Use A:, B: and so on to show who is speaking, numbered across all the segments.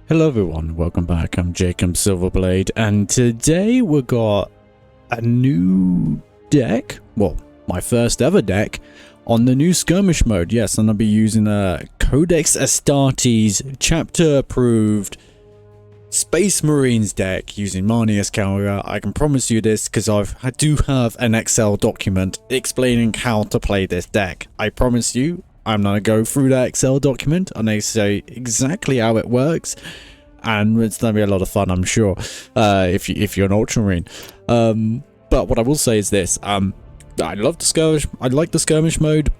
A: Hello everyone, welcome back. I'm Jacob Silverblade, and today we got a new deck, well, my first ever deck, on the new skirmish mode. Yes, and I'll be using a Codex Astartes chapter approved Space Marines deck using Marnius Calga. I can promise you this because I do have an Excel document explaining how to play this deck. I promise you, I'm gonna go through that Excel document and they say exactly how it works, and it's gonna be a lot of fun, I'm sure, if you're an Ultramarine. But what I will say is this: I love the skirmish. I like the skirmish mode.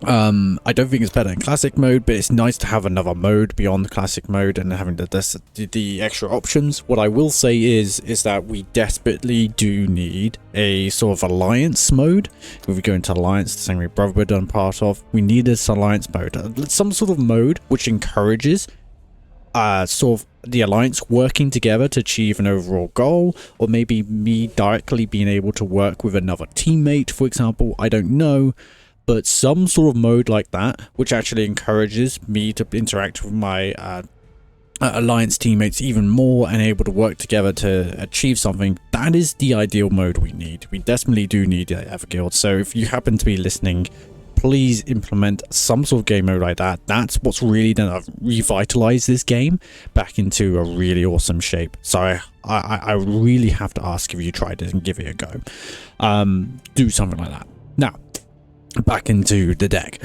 A: I don't think it's better in classic mode, but it's nice to have another mode beyond the classic mode and having the extra options. What I will say is that we desperately do need a sort of alliance mode. If we go into alliance, the same way Brotherhood I'm part of, we need this alliance mode, some sort of mode which encourages sort of the alliance working together to achieve an overall goal, or maybe me directly being able to work with another teammate, for example. I don't know. But some sort of mode like that, which actually encourages me to interact with my alliance teammates even more and able to work together to achieve something, that is the ideal mode we need. We definitely do need Everguild. So if you happen to be listening, please implement some sort of game mode like that. That's what's really going to revitalize this game back into a really awesome shape. So I really have to ask if you tried it and give it a go. Do something like that. Now, back into the deck.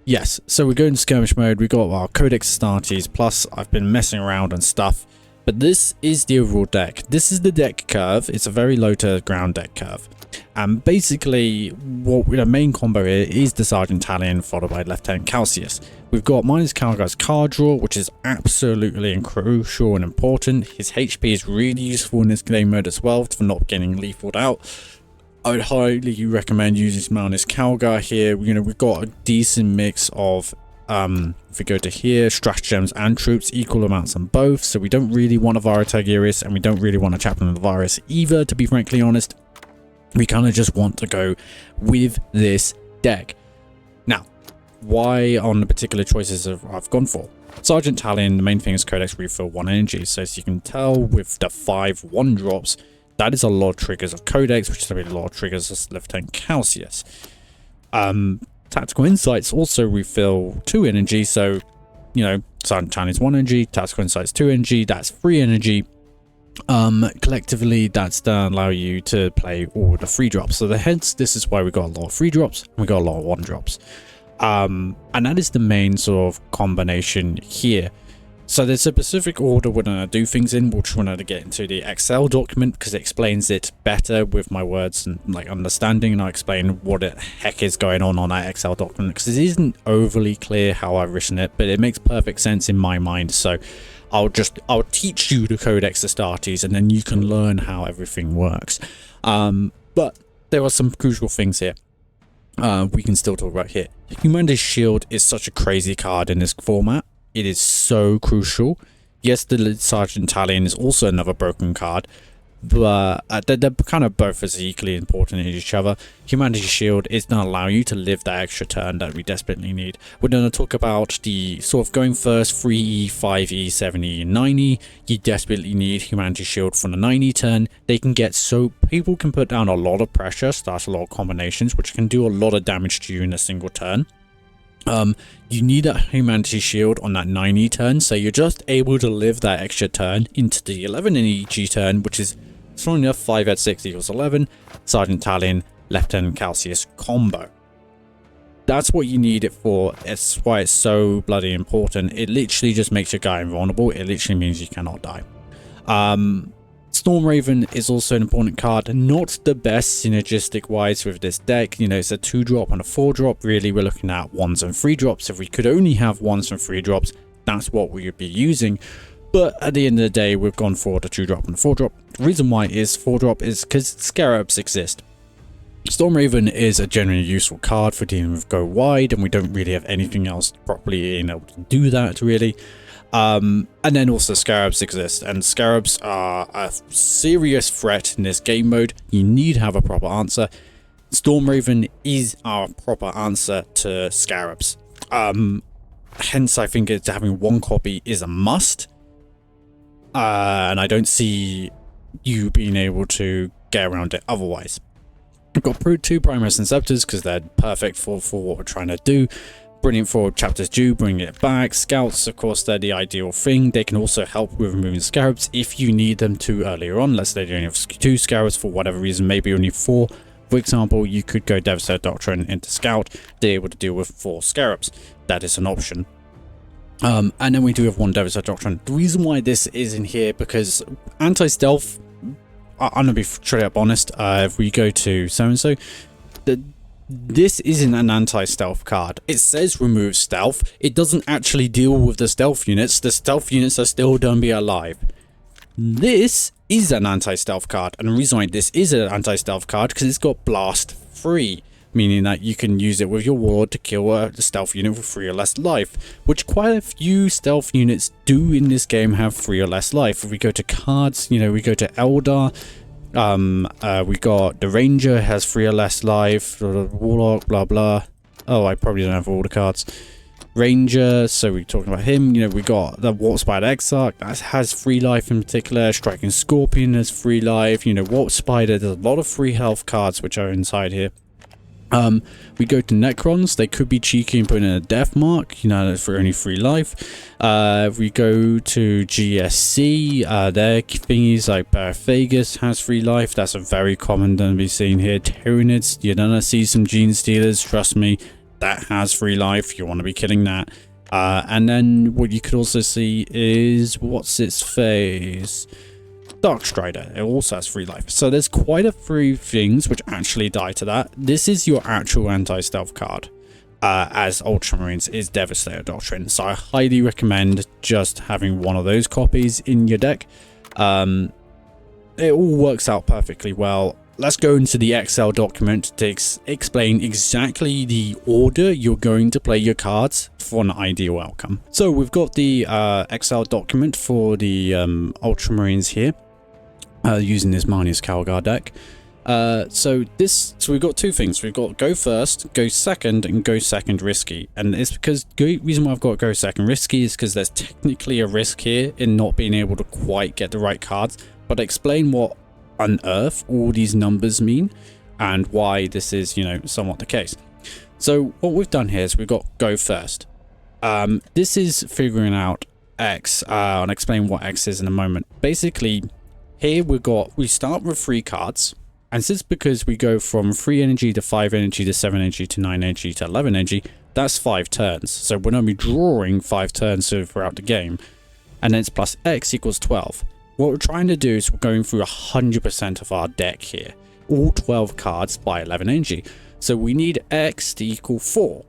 A: Yes, so we're going to skirmish mode. We got our Codex Astartes, plus I've been messing around and stuff, but this is the overall deck. This is the deck curve. It's a very low to ground deck curve, and basically what the main combo here is the Sergeant Talion followed by Lieutenant Calcius. We've got Marnius Calga's card draw, which is absolutely crucial and important. His HP is really useful in this game mode as well for not getting lethaled out. I would highly recommend using Marnius Calga here. You know, we've got a decent mix of, if we go to here, stratagems and troops, equal amounts on both. So we don't really want a Vara Tigurius, and we don't really want a Chaplain of the Virus either, to be frankly honest. We kind of just want to go with this deck. Now, why on the particular choices I've gone for? Sergeant Talion, the main thing is Codex Refill 1 energy. So as you can tell with the 5 1-drops, that is a lot of triggers of Codex, which is a lot of triggers of Lieutenant Calcius. Tactical Insights also refill 2 energy, so, you know, Sergeant Talion's 1 energy, Tactical Insights 2 energy, that's 3 energy. Collectively, that's to allow you to play all the 3-drops. So hence, this is why we got a lot of 3-drops, and we got a lot of 1-drops. And that is the main sort of combination here. So there's a specific order we're going to do things in, which we're going to get into the Excel document because it explains it better with my words and like understanding, and I'll explain what the heck is going on that Excel document because it isn't overly clear how I've written it, but it makes perfect sense in my mind. So I'll teach you the Codex Astartes and then you can learn how everything works. But there are some crucial things here. We can still talk about here. Humanity's Shield is such a crazy card in this format. It is so crucial. Yes, the Sergeant Talion is also another broken card, but they're kind of both as equally important in each other. Humanity's Shield is going to allow you to live that extra turn that we desperately need. We're going to talk about the sort of going first 3E, 5E, 7E, and 9E. You desperately need Humanity's Shield for the 9E turn. They can get so people can put down a lot of pressure, start a lot of combinations, which can do a lot of damage to you in a single turn. You need a Humanity Shield on that 9E turn, so you're just able to live that extra turn into the 11E turn, which is strong enough. 5 at 6 equals 11. Sergeant Talion, Lieutenant Calcius combo. That's what you need it for. It's why it's so bloody important. It literally just makes your guy invulnerable. It literally means you cannot die. Storm Raven is also an important card, not the best synergistic wise with this deck. You know, it's a 2-drop and a 4-drop. Really, we're looking at 1s and 3-drops. If we could only have 1s and 3-drops, that's what we would be using. But at the end of the day, we've gone for the 2-drop and the 4-drop. The reason why is 4-drop is because Scarabs exist. Storm Raven is a generally useful card for dealing with go wide, and we don't really have anything else properly able to do that, really. And then also Scarabs exist, and Scarabs are a serious threat in this game mode. You need to have a proper answer. Storm Raven is our proper answer to Scarabs. hence I think it's having one copy is a must. And I don't see you being able to get around it otherwise. We've got two Primus and Scepters because they're perfect for what we're trying to do. Brilliant for chapters due, bringing it back. Scouts, of course, they're the ideal thing. They can also help with removing scarabs if you need them to earlier on. Let's say you only have 2 scarabs for whatever reason, maybe only 4. For example, you could go Devastator Doctrine into Scout, they're able to deal with 4 scarabs. That is an option. And then we do have 1 Devastator Doctrine. The reason why this is in here, because anti-stealth, I'm going to be straight up honest, if we go to so-and-so, this isn't an anti-stealth card. It says remove stealth. It doesn't actually deal with the stealth units. The stealth units are still don't be alive. This is an anti-stealth card, and the reason why this is an anti-stealth card because it's got blast free, meaning that you can use it with your ward to kill a stealth unit with 3 or less life, which quite a few stealth units do in this game have 3 or less life. If we go to cards, you know, we go to Eldar, we got the Ranger has 3 or less life, Warlock, blah blah. Oh, I probably don't have all the cards. Ranger, so we're talking about him. You know, we got the Warp Spider Exarch that has 3 life in particular. Striking Scorpion has 3 life. You know, Warp Spider, there's a lot of free health cards which are inside here. We go to Necrons, they could be cheeky and put in a death mark, you know, for only 3 life. We go to GSC, their thingies like Baraphagus has 3 life, that's a very common to be seen here. Tyranids, you're gonna see some Gene Stealers, trust me, that has 3 life, you want to be killing that. And then what you could also see is, what's its face? Darkstrider, it also has 3 life. So there's quite a few things which actually die to that. This is your actual anti-stealth card, as Ultramarines is Devastator Doctrine. So I highly recommend just having one of those copies in your deck. It all works out perfectly well. Let's go into the Excel document to explain exactly the order you're going to play your cards for an ideal outcome. So we've got the Excel document for the Ultramarines here. Using this Marneus Calgar deck. So we've got 2 things. We've got go first, go second, and go second risky. And it's because the reason why I've got go second risky is because there's technically a risk here in not being able to quite get the right cards. But I explain what on earth all these numbers mean and why this is, you know, somewhat the case. So what we've done here is we've got go first. This is figuring out X. I'll explain what X is in a moment. Basically, here we start with 3 cards, and since because we go from 3 energy to 5 energy to 7 energy to 9 energy to 11 energy, that's 5 turns. So we're going to be drawing 5 turns throughout the game, and then it's plus X equals 12. What we're trying to do is we're going through 100% of our deck here, all 12 cards by 11 energy. So we need X to equal 4.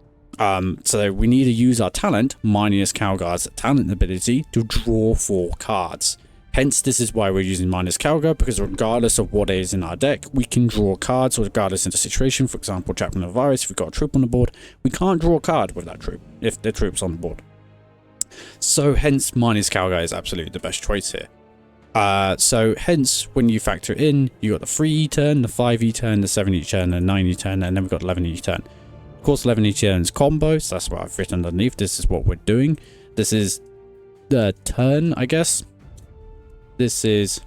A: So we need to use our talent, Marneus Calgar's talent ability, to draw 4 cards. Hence, this is why we're using Marneus Calgar, because regardless of what is in our deck, we can draw cards regardless of the situation. For example, Chaplain of Virus, if we've got a troop on the board, we can't draw a card with that troop, if the troop's on the board. So hence, Marneus Calgar is absolutely the best choice here. So hence, when you factor in, you got the 3E turn, the 5E turn, the 7E turn, the 9E turn, and then we've got 11E turn. Of course, 11E turn is combo, so that's what I've written underneath. This is what we're doing. This is the turn, I guess. These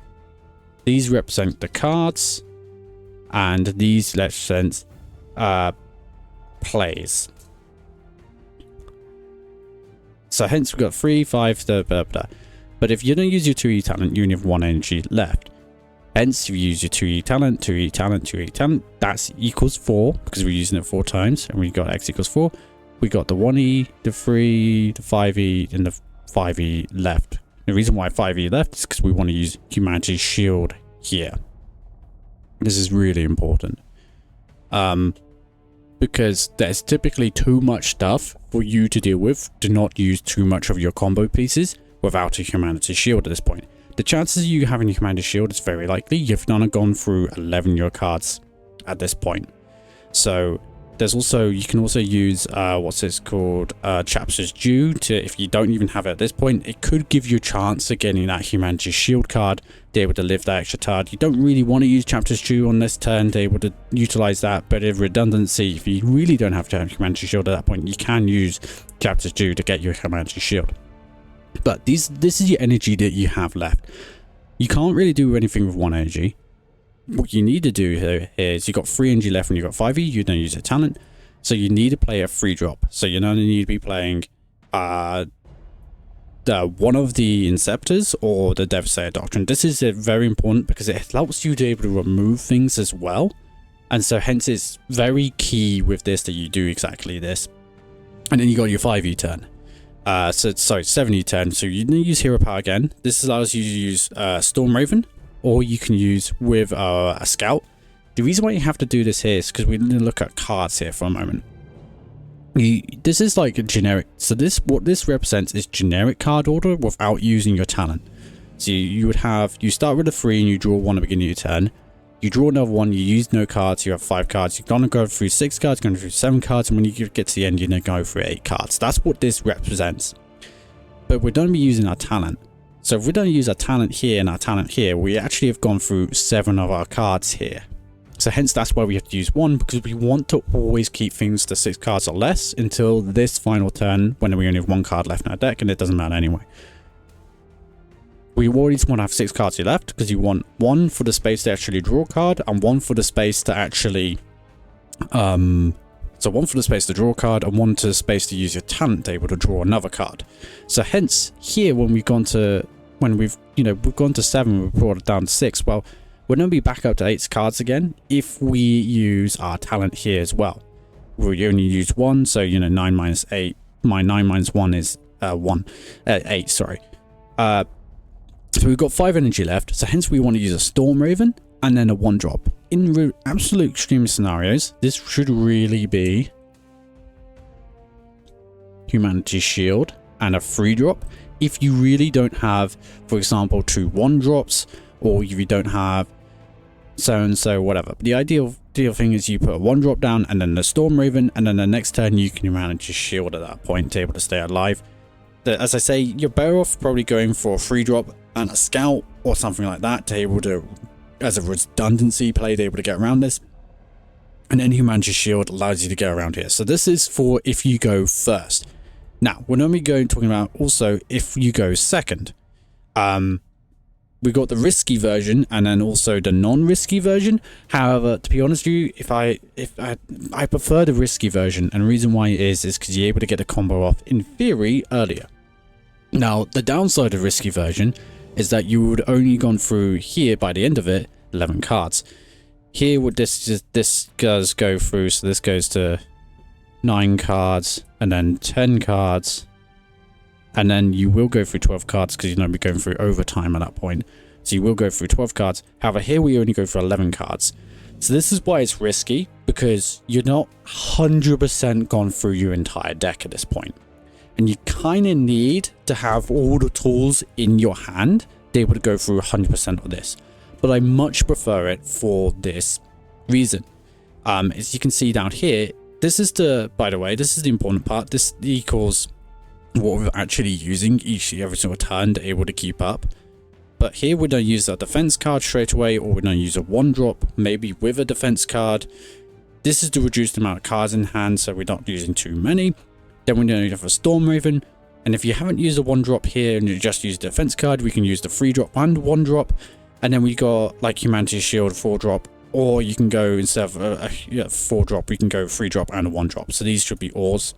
A: represent the cards, and these represent plays. So hence we've got 3, 5, blah, blah, blah. But if you don't use your 2E talent, you only have 1 energy left. Hence, if you use your 2E talent, 2E talent, 2E talent, that's equals 4, because we're using it 4 times, and we got X equals 4. We got the 1E, the 3, the 5E, and the 5E left. The reason why 5E left is because we want to use Humanity's Shield here. This is really important. Because there's typically too much stuff for you to deal with. Do not use too much of your combo pieces without a Humanity's Shield at this point. The chances of you having a Humanity's Shield is very likely. You've not gone through 11 of your cards at this point. So There's also, you can also use what's this called, Chapter's Due, to, if you don't even have it at this point, it could give you a chance of getting that Humanity Shield card, to be able to live that extra card. You don't really want to use Chapter's Due on this turn to be able to utilize that, but if redundancy, if you really don't have to have Humanity Shield at that point, you can use Chapter's Due to get your Humanity Shield. But this is your energy that you have left. You can't really do anything with one energy. What you need to do here is you've got 3 energy left and you've got 5E, you don't use a talent. So you need to play a free drop. So you not only need to be playing one of the Inceptors or the Devastator Doctrine. This is very important because it helps you to be able to remove things as well. And so hence it's very key with this that you do exactly this. And then you got your 5E turn. Sorry, 7E turn. So you need to use Hero Power again. This allows you to use Storm Raven, or you can use with a Scout. The reason why you have to do this here is because we need to look at cards here for a moment. This is like a generic, so what this represents is generic card order without using your talent. So you start with a 3 and you draw 1 at the beginning of your turn. You draw another 1, you use no cards, you have 5 cards. You're going to go through 6 cards, going through 7 cards, and when you get to the end, you're going to go through 8 cards. That's what this represents. But we're going to be using our talent. So if we don't use our talent here and our talent here, we actually have gone through 7 of our cards here. So hence that's why we have to use 1, because we want to always keep things to 6 cards or less until this final turn when we only have 1 card left in our deck, and it doesn't matter anyway. We always want to have 6 cards left because you want 1 for the space to actually draw a card and 1 for the space to actually so 1 for the space to draw a card and 1 to the space to use your talent to be able to draw another card. So hence here when we've gone to 7, we've brought it down to 6. Well, we're going to be back up to 8 cards again if we use our talent here as well. We only use 1, so 9 minus 8. My 9 minus 1 is 8. Sorry. So we've got 5 energy left. So hence we want to use a Storm Raven and then a 1-drop. In absolute extreme scenarios, this should really be Humanity Shield and a 3-drop. If you really don't have, for example, 2 1-drops, or if you don't have so and so, whatever. But the ideal thing is you put a 1-drop down and then the Storm Raven, and then the next turn you can manage your shield at that point to be able to stay alive. As I say, you're better off probably going for a 3-drop and a Scout or something like that to be able to, as a redundancy play, to be able to get around this. And then Humanity Shield allows you to get around here. So this is for if you go first. Now, we're normally talking about also if you go second. We've got the risky version and then also the non-risky version. However, to be honest with you, I prefer the risky version, and the reason why is because you're able to get the combo off in theory earlier. Now, the downside of risky version is that you would only gone through here by the end of it 11 cards. Here, what this does go through, so this goes to 9 cards and then 10 cards. And then you will go through 12 cards because you're not be going through overtime at that point. So you will go through 12 cards. However, here we only go for 11 cards. So this is why it's risky, because you're not 100% gone through your entire deck at this point. And you kind of need to have all the tools in your hand to be able to go through 100% of this. But I much prefer it for this reason. As you can see down here, this is the important part. This equals what we're actually using every single turn to able to keep up. But here we don't use a defense card straight away, or we don't use a 1-drop, maybe with a defense card. This is the reduced amount of cards in hand, so we're not using too many. Then we don't have a Storm Raven, and if you haven't used a 1-drop here and you just use the defense card, we can use the 3-drop and 1-drop. And then we got like Humanity Shield 4-drop, or you can go instead of a 4-drop, you can go 3-drop and a 1-drop. So these should be ores.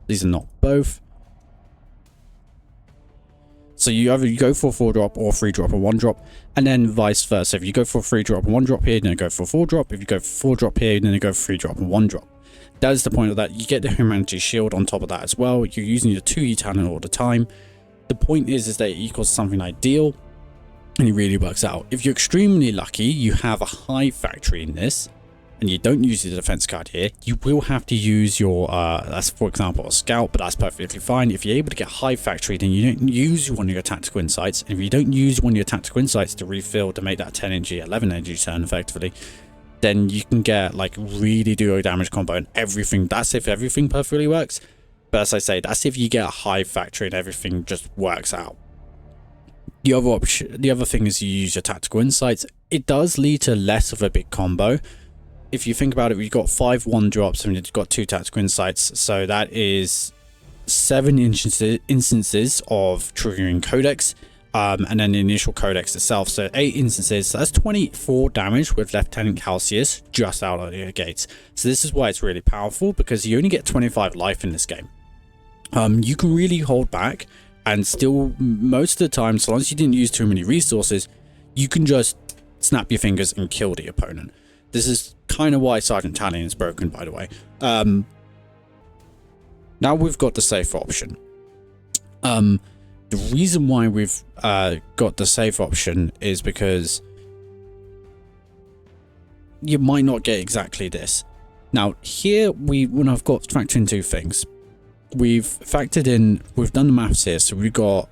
A: These are not both. So you either go for a 4-drop or 3-drop or 1-drop, and then vice versa. If you go for a 3-drop and 1-drop here, then go for a 4-drop. If you go for 4-drop here, then you go for 3-drop and 1-drop. That is the point of that. You get the Humanity Shield on top of that as well. You're using your 2E talent all the time. The point is that it equals something ideal, and it really works out. If you're extremely lucky, you have a high factory in this, and you don't use the defense card here, you will have to use your, that's for example a Scout, but that's perfectly fine. If you're able to get high factory, then you don't use one of your tactical insights. And if you don't use one of your tactical insights to refill to make that 10 energy, 11 energy turn effectively, then you can get like really duo damage combo and everything. That's if everything perfectly works. But as I say, that's if you get a high factor and everything just works out. The other option, the other thing is you use your tactical insights. It does lead to less of a big combo. If you think about it, we've got 5 1-drops and we've got 2 tactical insights. So that is 7 instances of triggering Codex. And then the initial Codex itself, so 8 instances, so that's 24 damage with Lieutenant Calcius just out of the gates. So this is why it's really powerful, because you only get 25 life in this game. You can really hold back, and still, most of the time, so long as you didn't use too many resources, you can just snap your fingers and kill the opponent. This is kind of why Sergeant Talon is broken, by the way. Now we've got the safe option. The reason why we've got the safe option is because you might not get exactly this. Now here when I've got factored in 2 things. We've factored in, we've done the maths here. So we've got,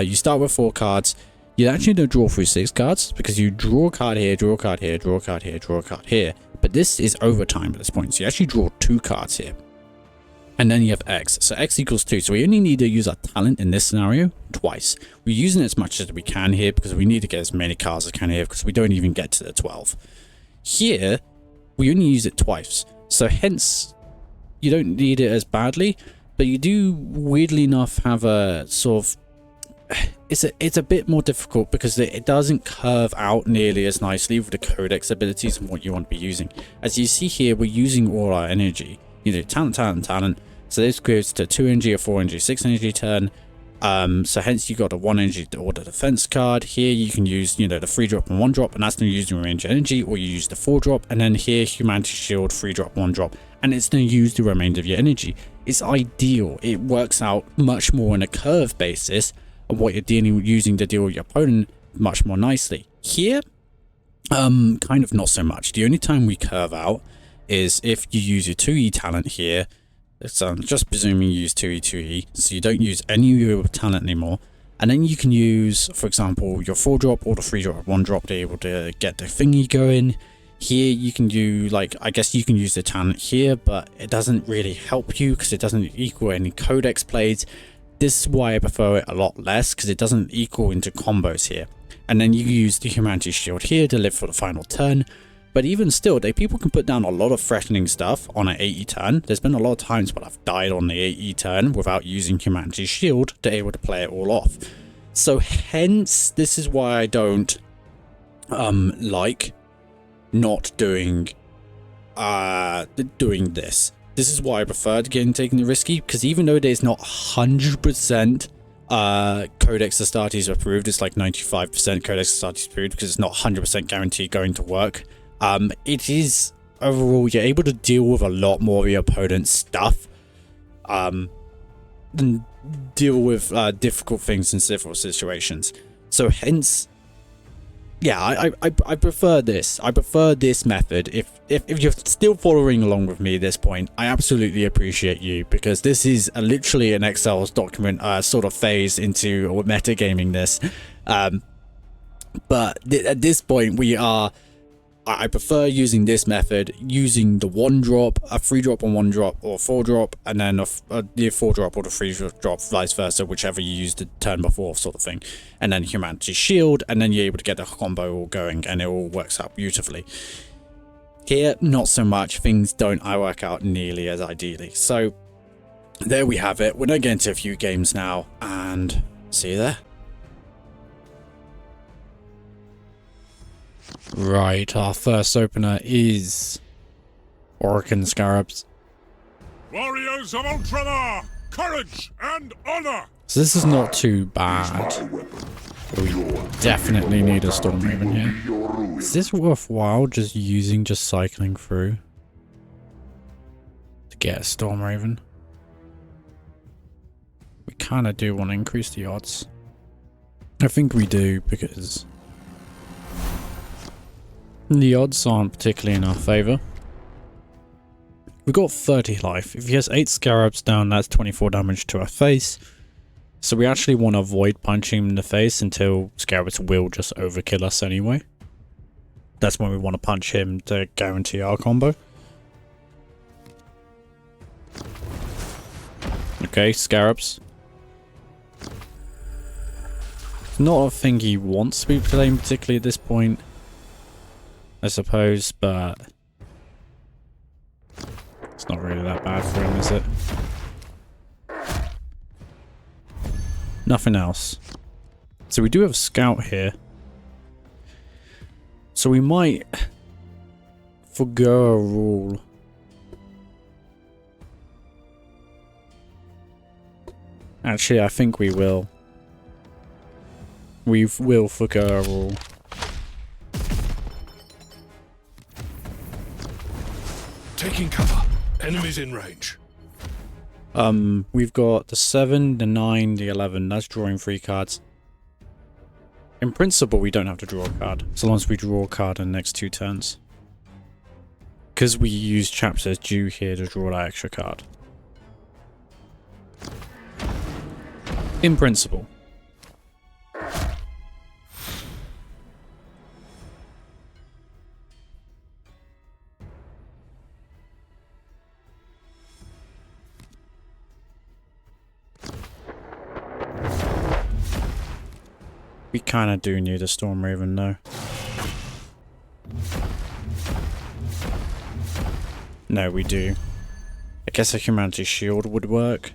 A: you start with 4 cards. You actually don't draw through 6 cards because you draw a card here, draw a card here, draw a card here, draw a card here. But this is overtime at this point. So you actually draw 2 cards here. And then you have X. So X equals 2. So we only need to use our talent in this scenario twice. We're using it as much as we can here because we need to get as many cards as we can here because we don't even get to the 12. Here, we only use it twice. So hence, you don't need it as badly. But you do, weirdly enough, have a sort of... It's a bit more difficult because it doesn't curve out nearly as nicely with the Codex abilities and what you want to be using. As you see here, we're using all our energy. You know, talent. So this goes to 2 energy, a 4 energy, 6 energy turn. So hence you got a 1 energy or the defense card. Here you can use, you know, the 3-drop and 1-drop, and that's not using range energy, or you use the 4-drop, and then here humanity shield, 3-drop, 1-drop, and it's going to use the remainder of your energy. It's ideal. It works out much more on a curve basis of what you're dealing with, using to deal with your opponent much more nicely. Here, kind of not so much. The only time we curve out is if you use your 2E talent here. So I'm just presuming you use 2E, 2E, so you don't use any of your talent anymore. And then you can use, for example, your 4-drop or the 3-drop, 1-drop to be able to get the thingy going. Here you can do, like, I guess you can use the talent here, but it doesn't really help you because it doesn't equal any Codex plays. This is why I prefer it a lot less, because it doesn't equal into combos here. And then you use the humanity shield here to live for the final turn. But even still, people can put down a lot of threatening stuff on an 8E turn. There's been a lot of times where I've died on the 8E turn without using humanity shield to able to play it all off. So hence, this is why I don't like not doing this. This is why I prefer taking the risky, because even though there's not 100% Codex Astartes approved, it's like 95% Codex Astartes approved because it's not 100% guaranteed going to work. It is overall, you're able to deal with a lot more of your opponent's stuff than deal with difficult things in difficult situations. So hence, yeah, I prefer this. I prefer this method. If you're still following along with me at this point, I absolutely appreciate you, because this is literally an Excel's document sort of phase into metagaming this. But at this point, I prefer using this method, using the 1-drop, a 3-drop and 1-drop, or 4-drop, and then the 4-drop or the 3-drop, vice versa, whichever you used the turn before, sort of thing. And then humanity shield, and then you're able to get the combo all going, and it all works out beautifully. Here, not so much. Things don't work out nearly as ideally. So, there we have it. We're going to get into a few games now, and see you there. Right, our first opener is Orkan Scarabs.
B: Warriors of Ultramar, courage and honor!
A: So this is not too bad. We definitely need a Storm Raven here. Is this worthwhile just cycling through to get a Storm Raven? We kind of do want to increase the odds. I think we do, because the odds aren't particularly in our favour. We've got 30 life. If he has 8 Scarabs down, that's 24 damage to our face. So we actually want to avoid punching him in the face until Scarabs will just overkill us anyway. That's when we want to punch him to guarantee our combo. Okay, Scarabs. It's not a thing he wants to be playing particularly at this point, I suppose, but it's not really that bad for him, is it? Nothing else. So we do have Scout here. So we might forgo a rule. Actually, I think we will. We will forgo a rule.
B: Taking cover. Enemies in range.
A: We've got the 7, the 9, the 11. That's drawing 3 cards. In principle, we don't have to draw a card, so long as we draw a card in the next 2 turns. Because we use Chapters Due here to draw that extra card. In principle. We kind of do need a Storm Raven though. No, we do. I guess a Humanity Shield would work.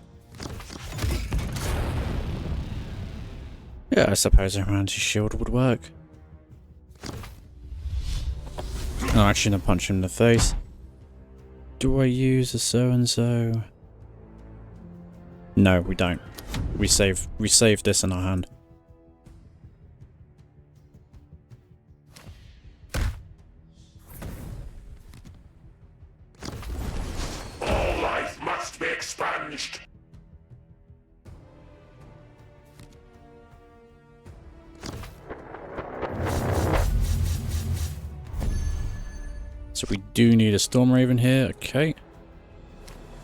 A: Yeah, I suppose a Humanity Shield would work. Oh, actually, I'm gonna punch him in the face. Do I use a so-and-so? No, we don't. We save this in our hand.
B: All life must be expunged.
A: So we do need a Storm Raven here, okay.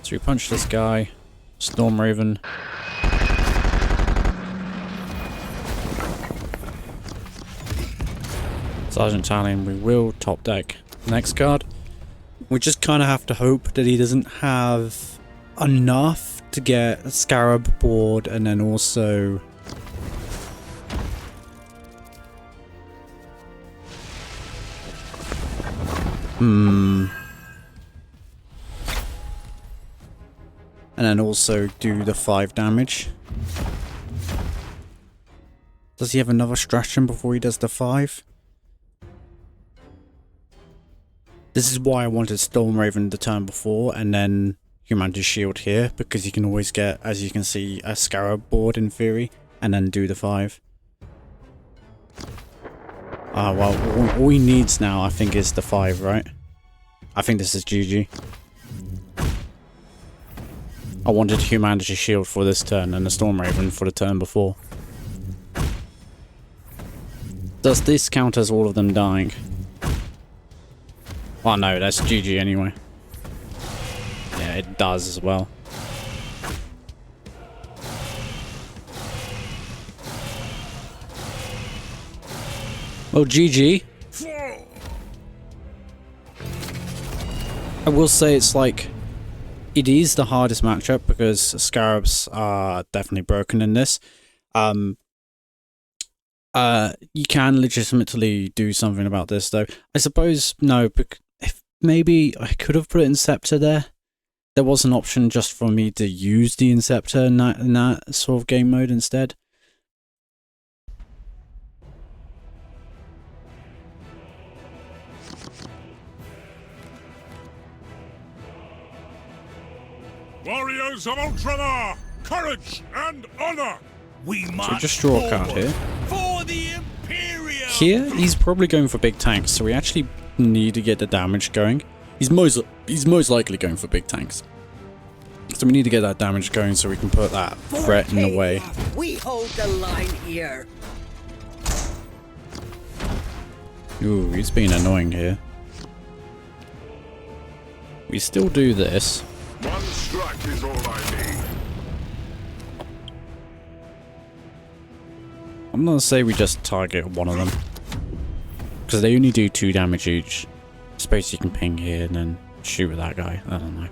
A: So we punch this guy, Storm Raven. Sergeant Tallien, we will top deck next card. We just kind of have to hope that he doesn't have enough to get a Scarab board and then also and then also do the 5 damage. Does he have another stratagem before he does the 5? This is why I wanted Storm Raven the turn before and then Humanity Shield here, because you can always get, as you can see, a Scarab board in theory and then do the 5. Well, all he needs now, I think, is the 5, right? I think this is GG. I wanted Humanity Shield for this turn and the Storm Raven for the turn before. Does this count as all of them dying? Oh no, that's GG anyway. Yeah, it does as well. Well, GG. I will say it's like, it is the hardest matchup because Scarabs are definitely broken in this. You can legitimately do something about this though. I suppose, no, if maybe I could have put it in Scepter there. There was an option just for me to use the Inceptor in that sort of game mode instead.
B: Warriors of Ultramar, courage and honor! We must
A: So just draw a card here.
B: For the Imperium!
A: Here, he's probably going for big tanks, so we actually need to get the damage going. He's most likely going for big tanks. So we need to get that damage going so we can put that threat in the way.
C: We hold the line here.
A: Ooh, he's being annoying here. We still do this.
B: One strike is all I need.
A: I'm gonna say we just target one of them. Because they only do 2 damage each. Suppose you can ping here and then shoot with that guy. I don't know.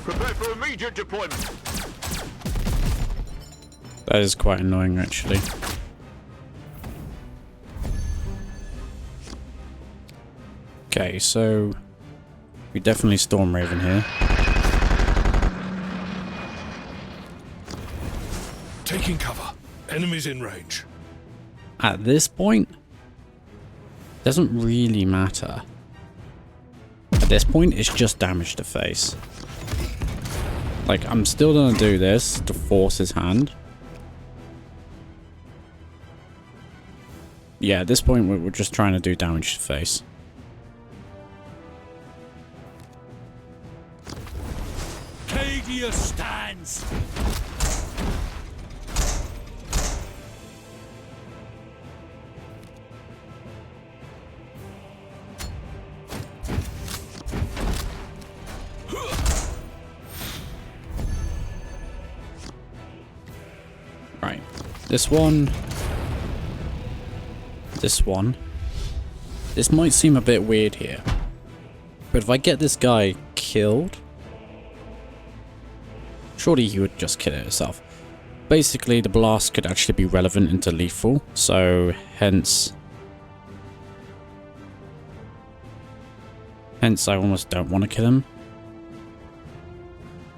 B: Prepare for immediate deployment.
A: That is quite annoying, actually. Okay, so we definitely Storm Raven here.
B: Taking cover. Enemies in range.
A: At this point, doesn't really matter. At this point, it's just damage to face. Like, I'm still gonna do this to force his hand. Yeah, at this point, we're just trying to do damage to face.
B: Cadia stands.
A: Right. This one. This one. This might seem a bit weird here. But if I get this guy killed, surely he would just kill it himself. Basically, the blast could actually be relevant into lethal, so hence I almost don't want to kill him.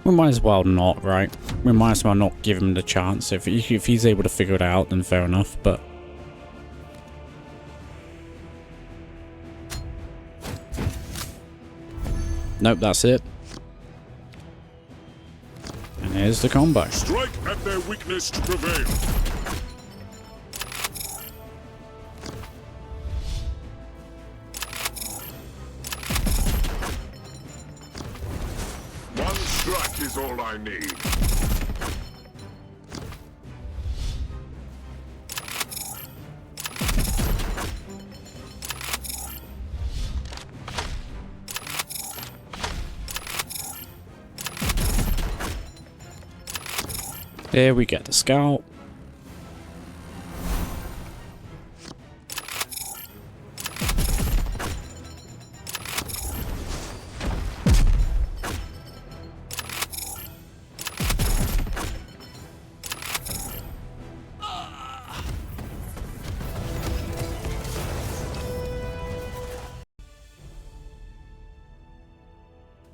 A: We might as well not, right? We might as well not give him the chance. If he's able to figure it out, then fair enough, but... Nope, that's it. And here's the combo.
B: Strike at their weakness to prevail. One strike is all I need.
A: Here we get the scout.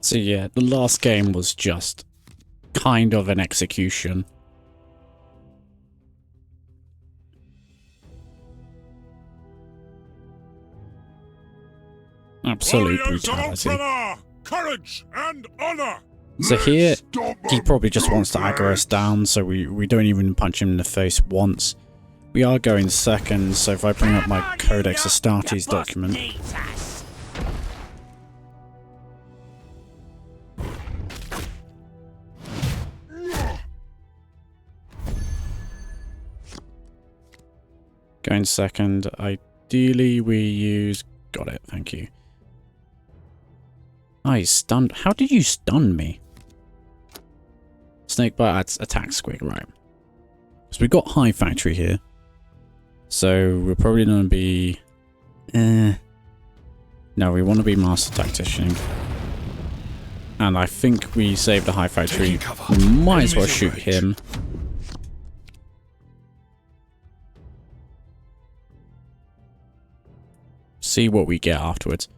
A: So yeah, the last game was just kind of an execution. Absolute brutality.
B: Courage and honor.
A: So here, he probably just wants to aggro us down, so we don't even punch him in the face once. We are going second, so if I bring up my Codex Astartes document... Going second, ideally we use... Got it, thank you. Oh, he's stunned. How did you stun me? Snakebite adds attack squig, right. So we've got High Factory here. So we're probably going to be... No, we want to be Master Tactician. And I think we saved the High Factory. We might as well shoot him. See what we get afterwards.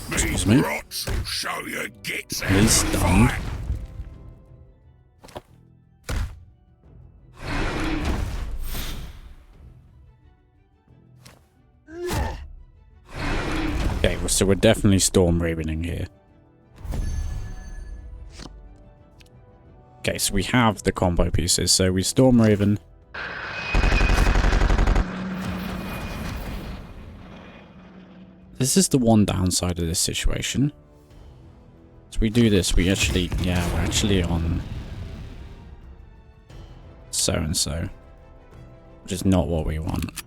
A: Excuse me. He's stunned. Okay, so we're definitely Storm Ravening here. Okay, so we have the combo pieces. So we Storm Raven. This is the one downside of this situation. So we do this, we actually, yeah, we're actually on so-and-so, which is not what we want.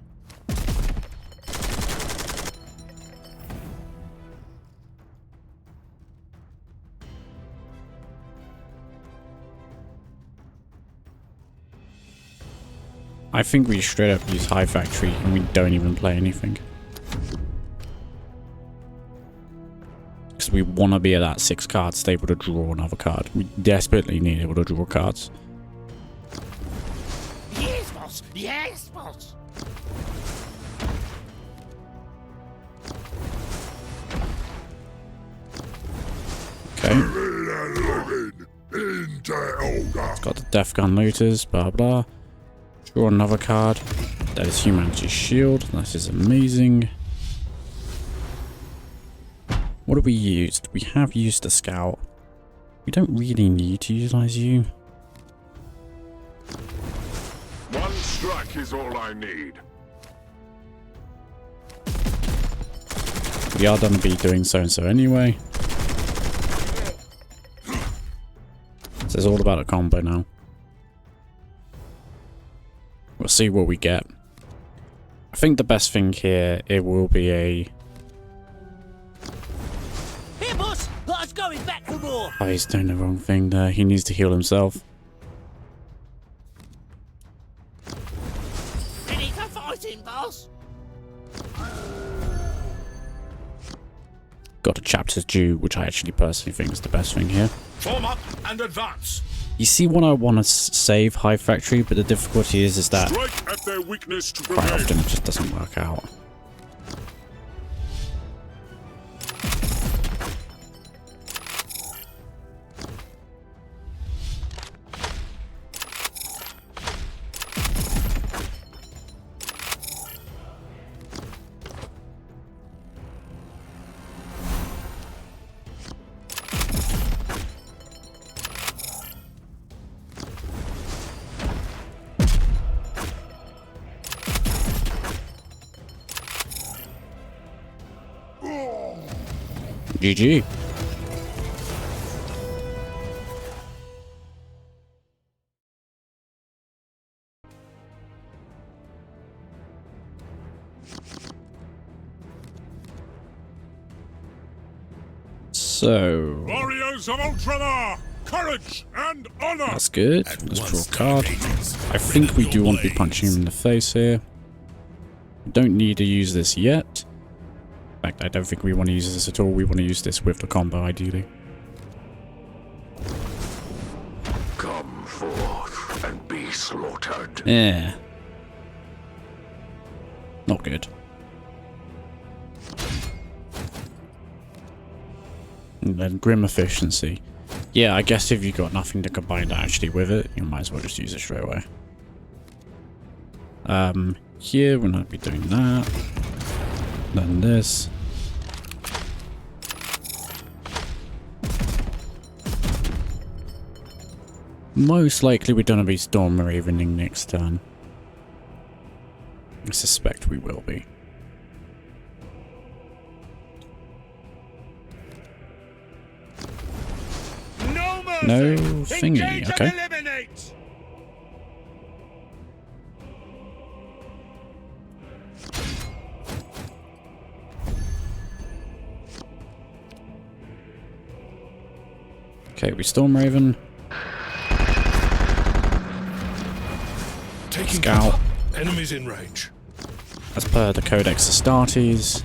A: I think we straight up use High Factory and we don't even play anything. Because we want to be at that 6 card stable to draw another card. We desperately need able to draw cards.
D: Yes, boss! Yes, boss!
A: Okay. It's got the Death Gun Looters, blah blah. Draw another card. That is Humanity's Shield. That is amazing. What have we used? We have used a Scout. We don't really need to utilize you.
B: One strike is all I need.
A: We are going to be doing so-and-so anyway. So it's all about a combo now. We'll see what we get. I think the best thing here, it will be a...
D: Here, boss! Let's going back for more!
A: Oh, he's doing the wrong thing there. He needs to heal himself.
D: Ready for fighting, boss?
A: Got a chapter's due, which I actually personally think is the best thing here.
B: Form up and advance.
A: You see what I want to save High Factory, but the difficulty is that
B: Strike at their weakness to
A: quite
B: prevail.
A: often it just doesn't work out. GG. So
B: Warriors of Ultramar, courage and honor.
A: that's good. Let's draw a card. I think we do want to be punching him in the face here. We don't need to use this yet. In fact, I don't think we want to use this at all. We want to use this with the combo, ideally.
B: Come forth and be slaughtered.
A: Yeah. Not good. And then Grim Efficiency. Yeah, I guess if you've got nothing to combine actually with it, you might as well just use it straight away. Here we're not be doing that. Then this. Most likely we're gonna be Storm Ravening next turn. I suspect we will be.
B: No mercy.
A: No thingy,
B: Engage
A: okay.
B: and eliminate.
A: Okay, we Storm Raven.
B: Taking
A: Scout.
B: cover. Enemies in range.
A: As per the Codex Astartes.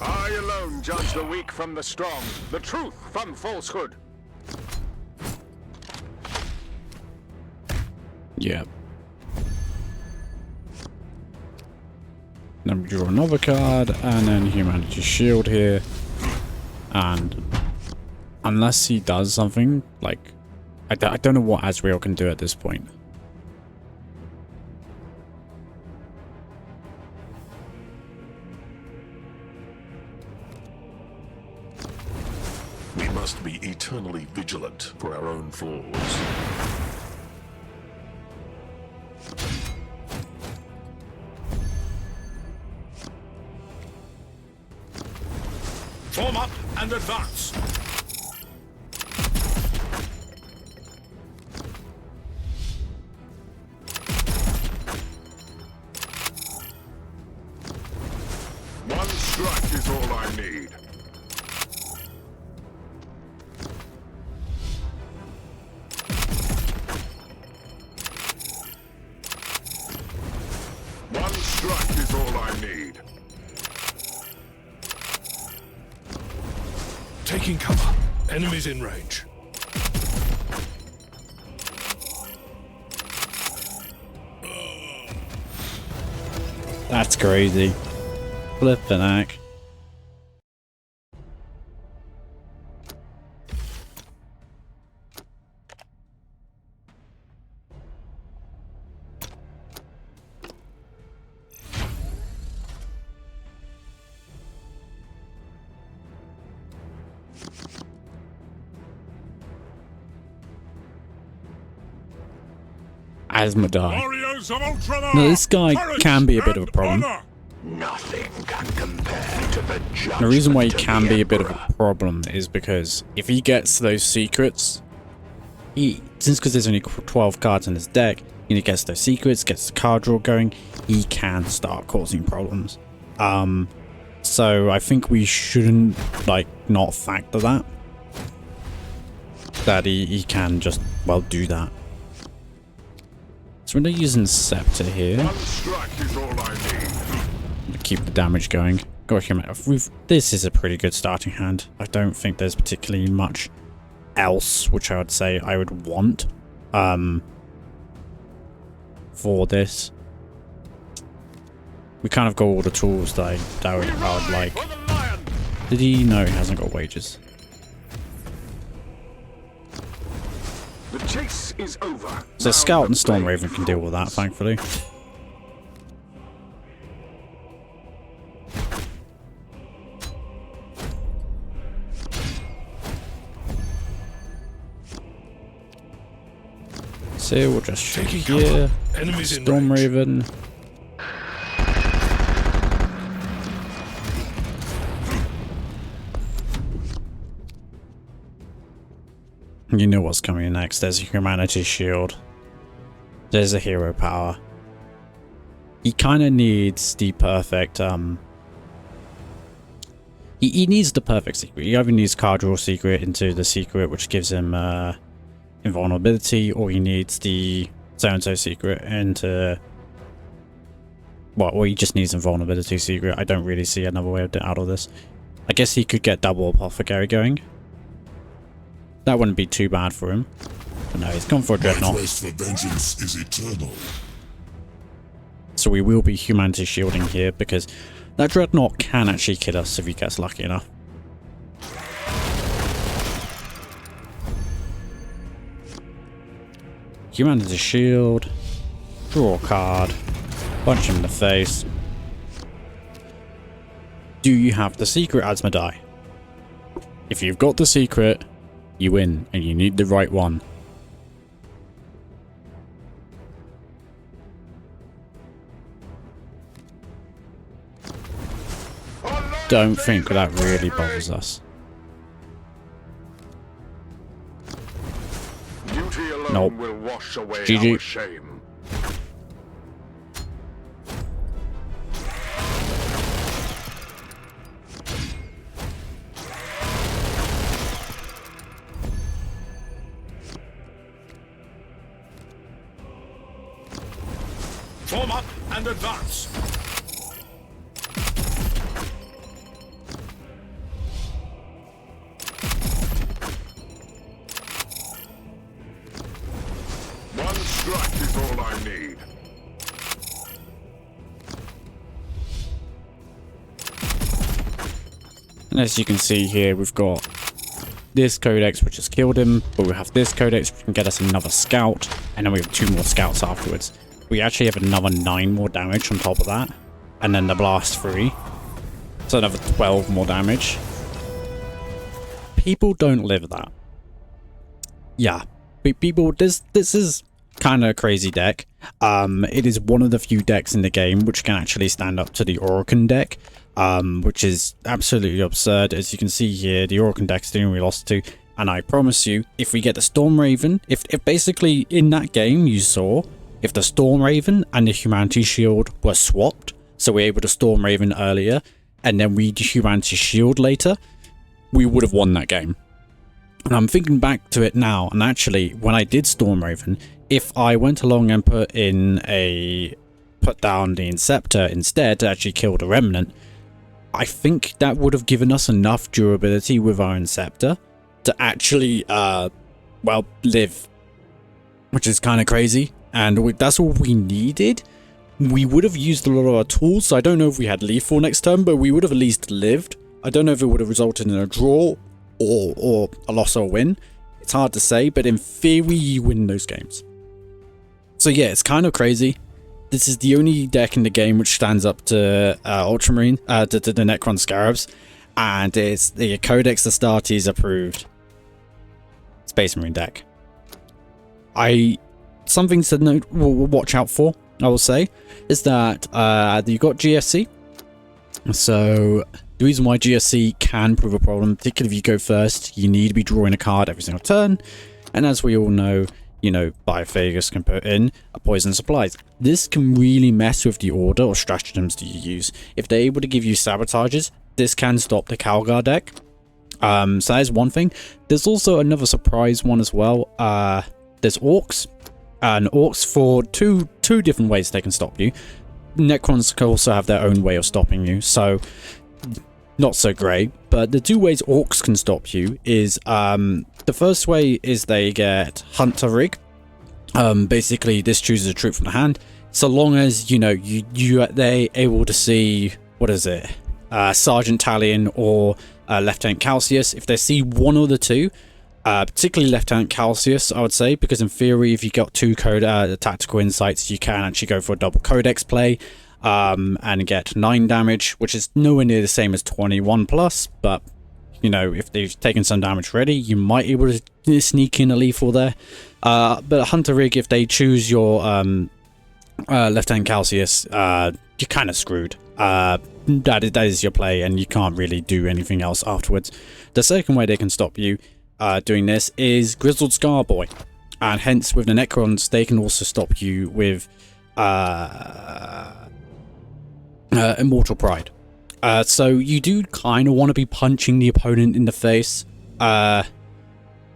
B: I alone judge the weak from the strong, the truth from falsehood.
A: Yeah. Then we draw another card, and then Humanity's Shield here. And unless he does something, like... I don't know what Azrael can do at this point.
B: We
E: must be eternally vigilant for our own flaws.
B: Form up and advance. One strike is all I need. One strike is all I need.
E: Taking cover. Enemies in range.
A: That's crazy. Flippin' heck. Asmodai.
B: Warriors of Ultramar!
A: No, this guy
B: Courage
A: can be a bit of a
B: and
A: problem.
B: honor!
E: Nothing can compare to the judgment.
A: The reason why he
E: of
A: can
E: the
A: be a bit of
E: Emperor.
A: a problem is because if he gets those secrets, because there's only 12 cards in his deck, and he gets those secrets, gets the card draw going, he can start causing problems. So I think we shouldn't not factor that. That he can just do that. So we're using Scepter here.
B: One strike is all I need.
A: Keep the damage going. Gosh, this is a pretty good starting hand. I don't think there's particularly much else which I would say I would want for this. We kind of got all the tools that I would like.
B: For the lion!
A: Did he? No, he hasn't got wages.
E: The chase is over.
A: So
E: Now
A: Scout and
E: the
A: Storm
E: blade
A: Raven can deal with that,
E: falls.
A: thankfully. So we'll just shoot
E: Taking
A: here.
E: cover. Enemies in
A: Storm
E: range.
A: Raven. You know what's coming next. There's a Humanity Shield. There's a Hero Power. He kind of needs the perfect, he needs the perfect secret. He either needs card draw secret into the secret, which gives him, invulnerability, or he needs the so-and-so secret into... Well, or he just needs invulnerability secret. I don't really see another way out of this. I guess he could get double Apothecary going. That wouldn't be too bad for him. But no, he's gone for a Dreadnought.
B: quest for vengeance is eternal.
A: So we will be Humanity Shielding here, because that Dreadnought can actually kill us if he gets lucky enough. Humanity Shield. Draw a card. Punch him in the face. Do you have the secret, Asmodai? If you've got the secret, you win, and you need the right one. Don't think that really bothers us.
E: Duty alone
A: Nope.
E: will wash away
A: GG.
E: our shame.
B: Form up and advance. One strike is all I need.
A: And as you can see here, we've got this Codex, which has killed him, but we have this Codex, which can get us another Scout, and then we have 2 more Scouts afterwards. We actually have another 9 more damage on top of that, and then the Blast 3. So another 12 more damage. people don't live that. Yeah, people, this is kind of a crazy deck. It is one of the few decks in the game which can actually stand up to the Orokin deck, which is absolutely absurd. As you can see here, the Orokin deck is doing we lost to, and I promise you, if we get the Storm Raven, if basically in that game you saw, if the Storm Raven and the Humanity Shield were swapped, so we're able to Storm Raven earlier, and then we Humanity Shield later, we would have won that game. And I'm thinking back to it now, and actually, when I did Storm Raven, if I went along and put down the Inceptor instead to actually kill the Remnant, I think that would have given us enough durability with our Inceptor to actually, well, live. Which is kind of crazy, and that's all we needed. We would have used a lot of our tools, so I don't know if we had lethal next turn, but we would have at least lived. I don't know if it would have resulted in a draw or a loss or a win. It's hard to say, but in theory, you win those games. So yeah, it's kind of crazy. This is the only deck in the game which stands up to Ultramarine, to the Necron Scarabs, and it's the Codex Astartes approved Space Marine deck. Something to note, watch out for, I will say, is that you got GSC. So the reason why GSC can prove a problem, particularly if you go first, you need to be drawing a card every single turn. And as we all know, Biophagus can put in a poison supplies. This can really mess with the order or stratagems that you use. If they're able to give you sabotages, this can stop the Calgar deck. So that is one thing. There's also another surprise one as well. There's Orcs. And Orcs, for two different ways they can stop you. Necrons can also have their own way of stopping you, so not so great. But the two ways Orcs can stop you is, the first way is they get Hunter Rig. Basically, this chooses a troop from the hand. So long as, they're able to see, what is it? Sergeant Talion or Lieutenant Calcius. If they see one or the two, particularly Lieutenant Calcius, I would say, because in theory, if you got two tactical insights, you can actually go for a double Codex play and get 9 damage, which is nowhere near the same as 21 plus, but if they've taken some damage already, you might be able to sneak in a lethal there. But Hunter Rig, if they choose your Lieutenant Calcius, you're kind of screwed. That is your play, and you can't really do anything else afterwards. The second way they can stop you doing this is Grizzled Scarboy, and hence with the Necrons they can also stop you with Immortal Pride. So you do kind of want to be punching the opponent in the face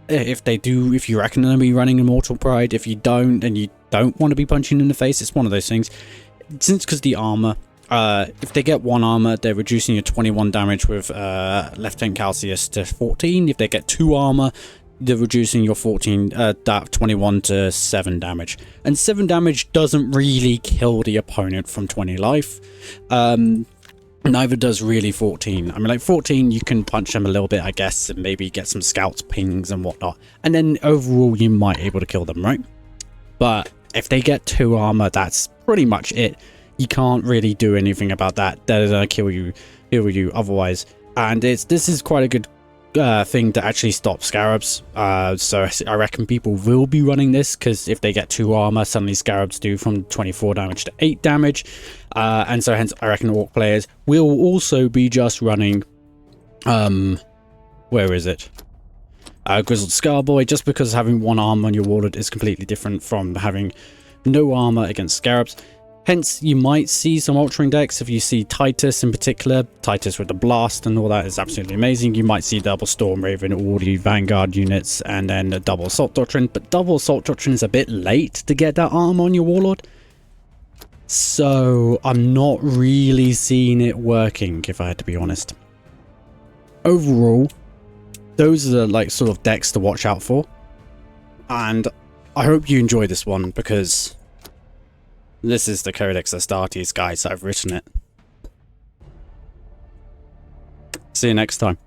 A: if you reckon they're going to be running Immortal Pride. If you don't, and you don't want to be punching in the face, it's one of those things. Because the armor, if they get 1 armor, they're reducing your 21 damage with Lieutenant Calcius to 14. If they get 2 armor, they're reducing your 21 to 7 damage. And 7 damage doesn't really kill the opponent from 20 life. Neither does really 14. I mean, like 14, you can punch them a little bit, I guess, and maybe get some scouts pings and whatnot. And then overall, you might be able to kill them, right? But if they get 2 armor, that's pretty much it. You can't really do anything about that. They're gonna kill you otherwise. And this is quite a good thing to actually stop Scarabs. So I reckon people will be running this, because if they get 2 armor, suddenly Scarabs do from 24 damage to 8 damage. And so hence I reckon Orc players will also be just running where is it? Grizzled Scarboy, just because having 1 armor on your warlord is completely different from having no armor against Scarabs. Hence, you might see some altering decks. If you see Titus in particular, Titus with the blast and all that is absolutely amazing. You might see double Storm Raven, all the Vanguard units, and then a double Assault Doctrine. But double Assault Doctrine is a bit late to get that armor on your warlord. So I'm not really seeing it working, if I had to be honest. Overall, those are the sort of decks to watch out for. And I hope you enjoy this one, because this is the Codex Astartes, guys. I've written it. See you next time.